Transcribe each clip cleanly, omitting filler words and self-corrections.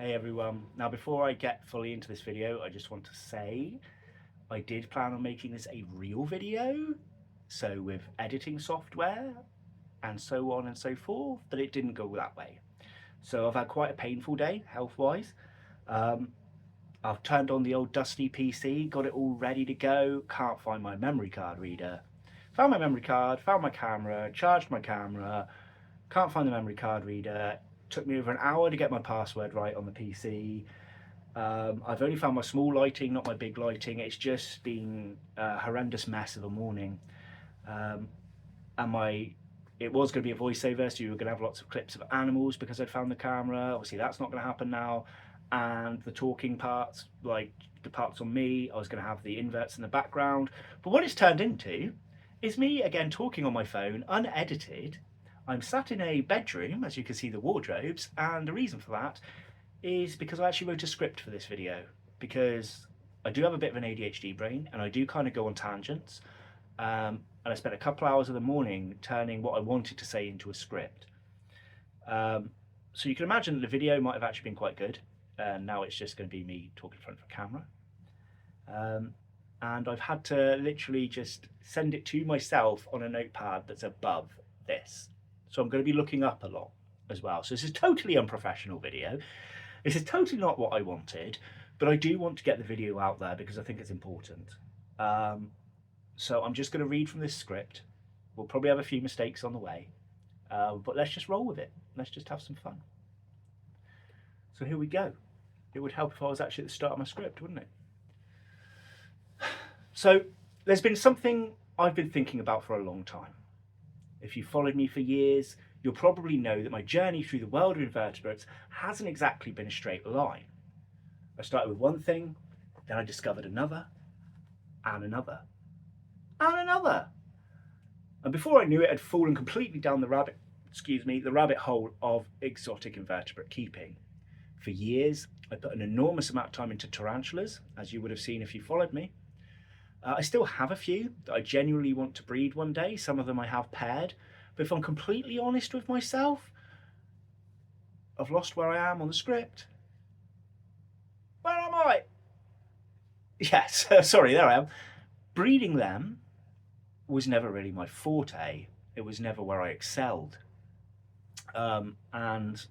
Hey everyone. Now before I get fully into this video, I just want to say I did plan on making this a real video, so with editing software and so on and so forth, but it didn't go that way. So I've had quite a painful day health-wise. I've turned on the old dusty PC, got it all ready to go, can't find my memory card reader. Found my memory card, found my camera, charged my camera, can't find the memory card reader. Took me over an hour to get my password right on the PC. I've only found my small lighting, not my big lighting. It's just been a horrendous mess of a morning. Um, and it was going to be a voiceover, so you were going to have lots of clips of animals because I'd found the camera. Obviously, that's not going to happen now. And the talking parts, like the parts on me, I was going to have the inverts in the background. But what it's turned into is me again talking on my phone, unedited. I'm sat in a bedroom, as you can see the wardrobes, and the reason for that is because I actually wrote a script for this video, because I do have a bit of an ADHD brain and I do kind of go on tangents, and I spent a couple hours of the morning turning what I wanted to say into a script. So you can imagine that the video might have actually been quite good, and now it's just going to be me talking in front of a camera. And I've had to literally just send it to myself on a notepad that's above this. So I'm going to be looking up a lot as well. So this is totally unprofessional video. This is totally not what I wanted, but I do want to get the video out there because I think it's important. So I'm just going to read from this script. We'll probably have a few mistakes on the way, but let's just roll with it. Let's just have some fun. So here we go. It would help if I was actually at the start of my script, wouldn't it? So there's been something I've been thinking about for a long time. If you've followed me for years, you'll probably know that my journey through the world of invertebrates hasn't exactly been a straight line. I started with one thing, then I discovered another, and another, and another. And before I knew it, I'd fallen completely down the rabbit hole of exotic invertebrate keeping. For years, I put an enormous amount of time into tarantulas, as you would have seen if you followed me. I still have a few that I genuinely want to breed one day. Some of them I have paired. But if I'm completely honest with myself, I've lost where I am on the script. Where am I? Yes, sorry, there I am. Breeding them was never really my forte. It was never where I excelled. And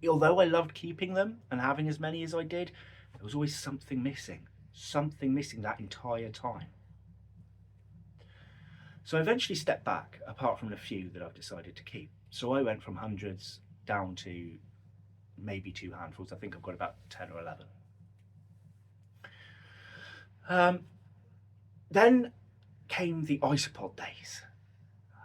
although I loved keeping them and having as many as I did, there was always something missing that entire time. So I eventually stepped back, apart from the few that I've decided to keep. So I went from hundreds down to maybe 2 handfuls. I think I've got about 10 or 11. Then came the isopod days.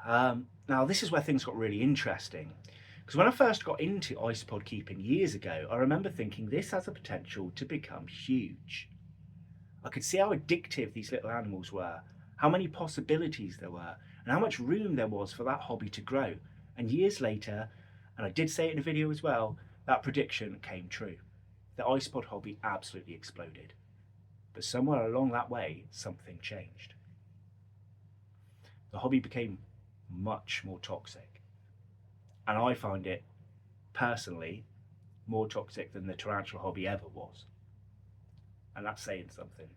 Now this is where things got really interesting, because when I first got into isopod keeping years ago, I remember thinking this has the potential to become huge. I could see how addictive these little animals were, how many possibilities there were, and how much room there was for that hobby to grow. And years later, and I did say it in a video as well, that prediction came true. The isopod hobby absolutely exploded. But somewhere along that way, something changed. The hobby became much more toxic. And I find it, personally, more toxic than the tarantula hobby ever was. And that's saying something.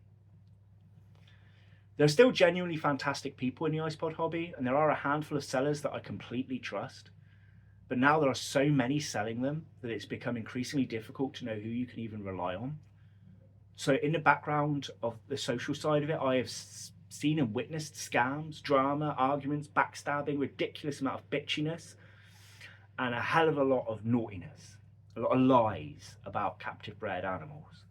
There are still genuinely fantastic people in the isopod hobby, and there are a handful of sellers that I completely trust. But now there are so many selling them that it's become increasingly difficult to know who you can even rely on. So in the background of the social side of it, I have seen and witnessed scams, drama, arguments, backstabbing, ridiculous amount of bitchiness, and a hell of a lot of naughtiness, a lot of lies about captive bred animals.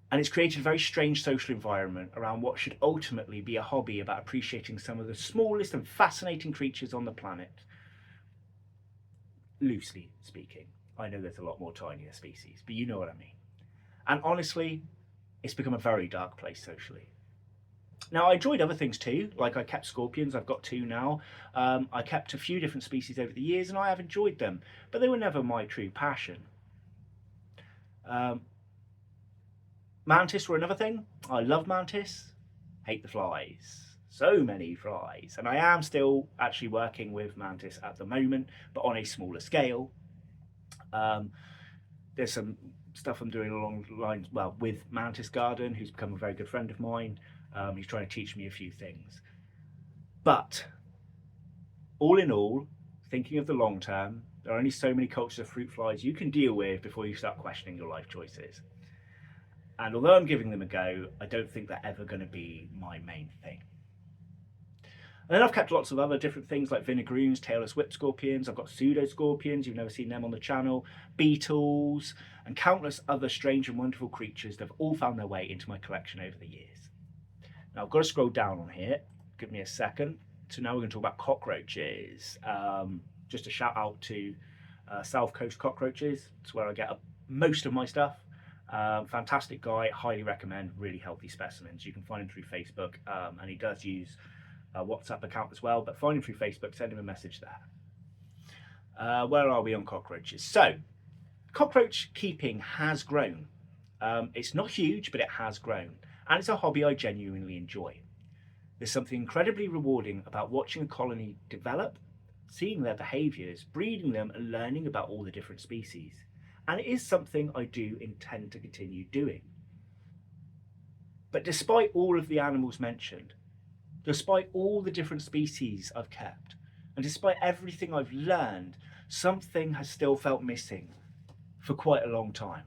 And it's created a very strange social environment around what should ultimately be a hobby about appreciating some of the smallest and fascinating creatures on the planet. Loosely speaking. I know there's a lot more tinier species, but you know what I mean. And honestly, it's become a very dark place socially. Now, I enjoyed other things too, like I kept scorpions, I've got 2 now. I kept a few different species over the years and I have enjoyed them, but they were never my true passion. Mantis were another thing. I love mantis, hate the flies. So many flies. And I am still actually working with mantis at the moment, but on a smaller scale. There's some stuff I'm doing along the lines, well, with Mantis Garden, who's become a very good friend of mine. He's trying to teach me a few things. But all in all, thinking of the long term, there are only so many cultures of fruit flies you can deal with before you start questioning your life choices. And although I'm giving them a go, I don't think they're ever going to be my main thing. And then I've kept lots of other different things like vinegroons, tailless whip scorpions. I've got pseudo scorpions, you've never seen them on the channel, beetles, and countless other strange and wonderful creatures that have all found their way into my collection over the years. Now I've got to scroll down on here, give me a second. So now we're going to talk about cockroaches. Just a shout out to South Coast Cockroaches. It's where I get most of my stuff. Fantastic guy, highly recommend, really healthy specimens. You can find him through Facebook, and he does use a WhatsApp account as well, but find him through Facebook, send him a message there. Where are we on cockroaches? So, cockroach keeping has grown. It's not huge, but it has grown. And it's a hobby I genuinely enjoy. There's something incredibly rewarding about watching a colony develop, seeing their behaviours, breeding them, and learning about all the different species. And it is something I do intend to continue doing. But despite all of the animals mentioned, despite all the different species I've kept, and despite everything I've learned, something has still felt missing for quite a long time.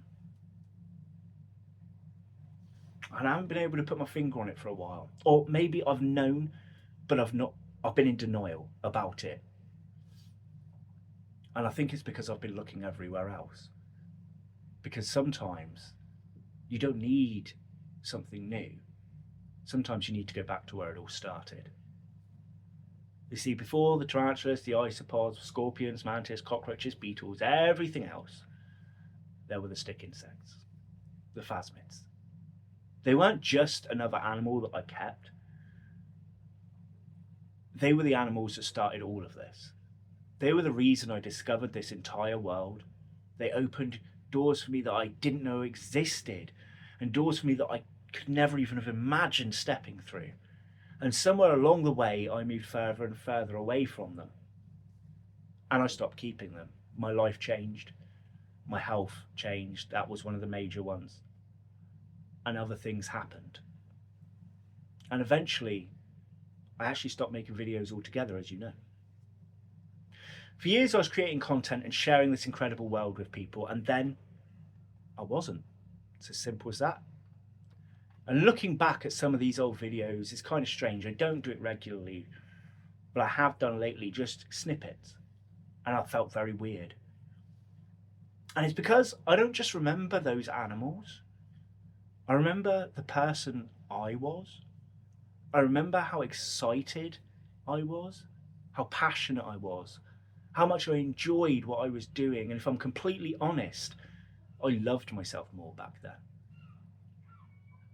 And I haven't been able to put my finger on it for a while. Or maybe I've known, but I've been in denial about it. And I think it's because I've been looking everywhere else. Because sometimes you don't need something new. Sometimes you need to go back to where it all started. You see, before the tarantulas, the isopods, scorpions, mantis, cockroaches, beetles, everything else, there were the stick insects, the phasmids. They weren't just another animal that I kept. They were the animals that started all of this. They were the reason I discovered this entire world. They opened doors for me that I didn't know existed, and doors for me that I could never even have imagined stepping through. And somewhere along the way, I moved further and further away from them. And I stopped keeping them. My life changed. My health changed. That was one of the major ones. And other things happened. And eventually, I actually stopped making videos altogether, as you know. For years, I was creating content and sharing this incredible world with people, and then I wasn't. It's as simple as that. And looking back at some of these old videos, it's kind of strange. I don't do it regularly, but I have done lately just snippets, and I felt very weird. And it's because I don't just remember those animals. I remember the person I was. I remember how excited I was, how passionate I was, how much I enjoyed what I was doing. And if I'm completely honest, I loved myself more back then.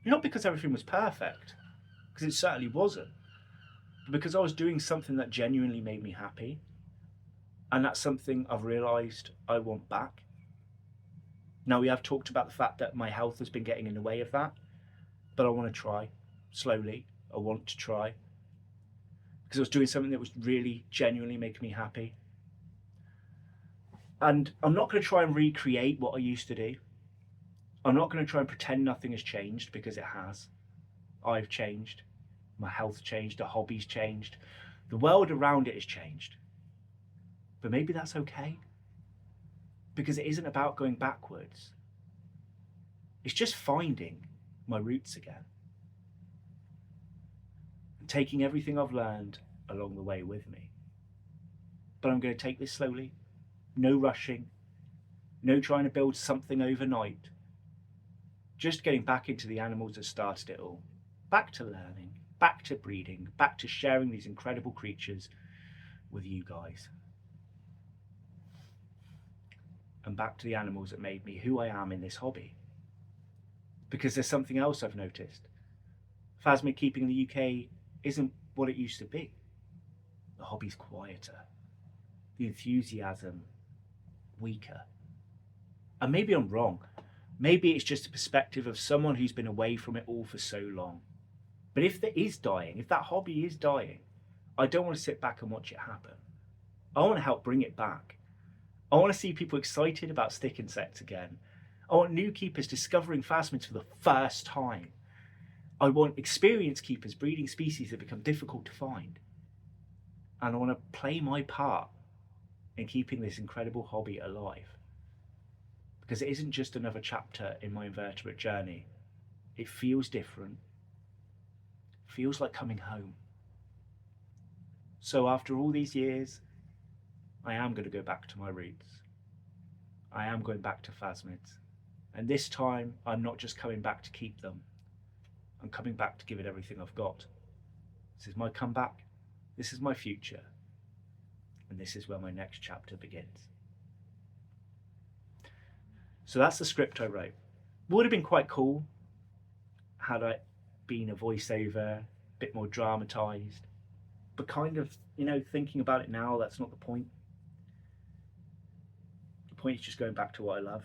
Not because everything was perfect, because it certainly wasn't, but because I was doing something that genuinely made me happy. And that's something I've realised I want back. Now, we have talked about the fact that my health has been getting in the way of that, but I want to try slowly. I want to try because I was doing something that was really genuinely making me happy. And I'm not going to try and recreate what I used to do. I'm not going to try and pretend nothing has changed, because it has. I've changed. My health changed. The hobby's changed. The world around it has changed. But maybe that's okay. Because it isn't about going backwards. It's just finding my roots again. And taking everything I've learned along the way with me. But I'm going to take this slowly. No rushing. No trying to build something overnight. Just getting back into the animals that started it all. Back to learning. Back to breeding. Back to sharing these incredible creatures with you guys. And back to the animals that made me who I am in this hobby. Because there's something else I've noticed. Phasmid keeping in the UK isn't what it used to be. The hobby's quieter. The enthusiasm weaker. And maybe I'm wrong. Maybe it's just a perspective of someone who's been away from it all for so long. But if that is dying, if that hobby is dying, I don't want to sit back and watch it happen. I want to help bring it back. I I want to see people excited about stick insects again. I want new keepers discovering phasmids for the first time. I want experienced keepers breeding species that become difficult to find. And I want to play my part in keeping this incredible hobby alive. Because it isn't just another chapter in my invertebrate journey. It feels different. It feels like coming home. So after all these years, I am going to go back to my roots. I am going back to phasmids. And this time, I'm not just coming back to keep them. I'm coming back to give it everything I've got. This is my comeback. This is my future. And this is where my next chapter begins. So that's the script I wrote. Would have been quite cool had I been a voiceover, a bit more dramatized. But kind of, thinking about it now, that's not the point. The point is just going back to what I love.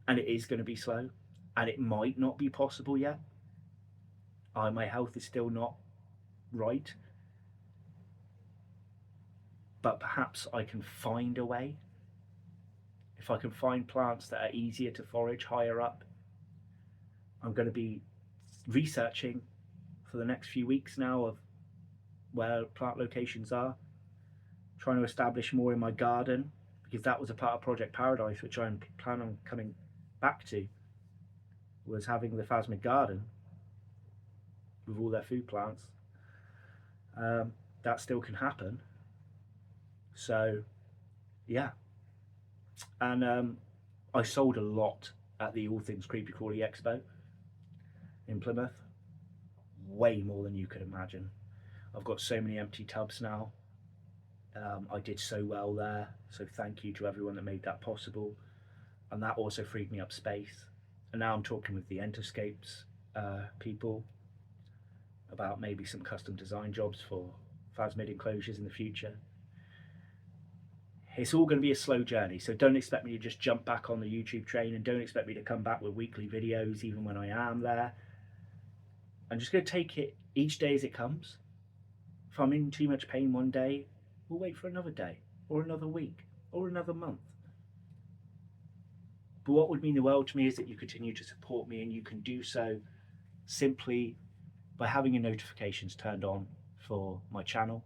And it is going to be slow. And it might not be possible yet. My health is still not right. But perhaps I can find a way. If I can find plants that are easier to forage higher up, I'm going to be researching for the next few weeks now of where plant locations are, trying to establish more in my garden, because that was a part of Project Paradise, which I plan on coming back to, was having the phasmid garden with all their food plants. That still can happen. So, yeah. And I sold a lot at the All Things Creepy Crawly Expo in Plymouth. Way more than you could imagine. I've got so many empty tubs now. I did so well there, so thank you to everyone that made that possible. And that also freed me up space. And now I'm talking with the Entoscapes people about maybe some custom design jobs for phasmid enclosures in the future. It's all going to be a slow journey, so don't expect me to just jump back on the YouTube train, and don't expect me to come back with weekly videos even when I am there. I'm just going to take it each day as it comes. If I'm in too much pain one day, we'll wait for another day, or another week, or another month. But what would mean the world to me is that you continue to support me, and you can do so simply by having your notifications turned on for my channel,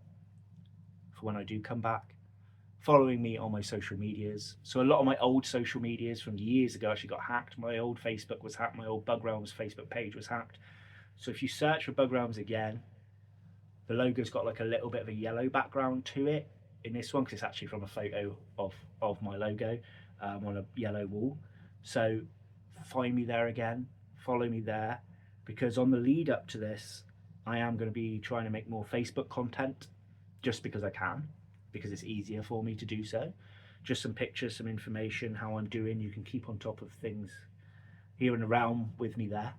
for when I do come back, following me on my social medias. So a lot of my old social medias from years ago actually got hacked. My old Facebook was hacked, my old Bug Realms Facebook page was hacked. So if you search for Bug Realms again, the logo's got like a little bit of a yellow background to it in this one, because it's actually from a photo of my logo on a yellow wall. So find me there again, follow me there, because on the lead up to this, I am going to be trying to make more Facebook content just because I can, because it's easier for me to do so. Just some pictures, some information, how I'm doing. You can keep on top of things here in the realm with me there.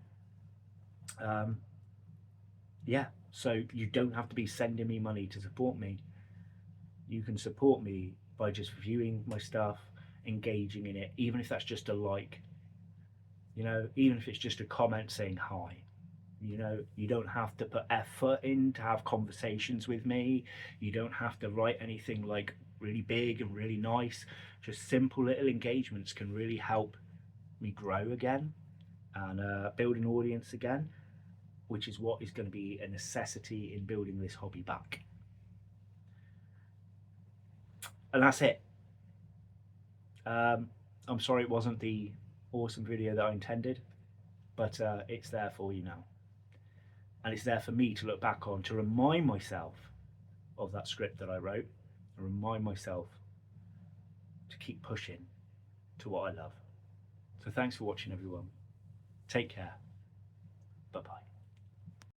Yeah, so you don't have to be sending me money to support me. You can support me by just viewing my stuff, engaging in it, even if that's just a like, even if it's just a comment saying hi. You don't have to put effort in to have conversations with me. You don't have to write anything like really big and really nice. Just simple little engagements can really help me grow again and build an audience again, which is what is going to be a necessity in building this hobby back. And that's it. I'm sorry it wasn't the awesome video that I intended, but it's there for you now. And it's there for me to look back on, to remind myself of that script that I wrote, and remind myself to keep pushing to what I love. So thanks for watching, everyone. Take care. Bye-bye.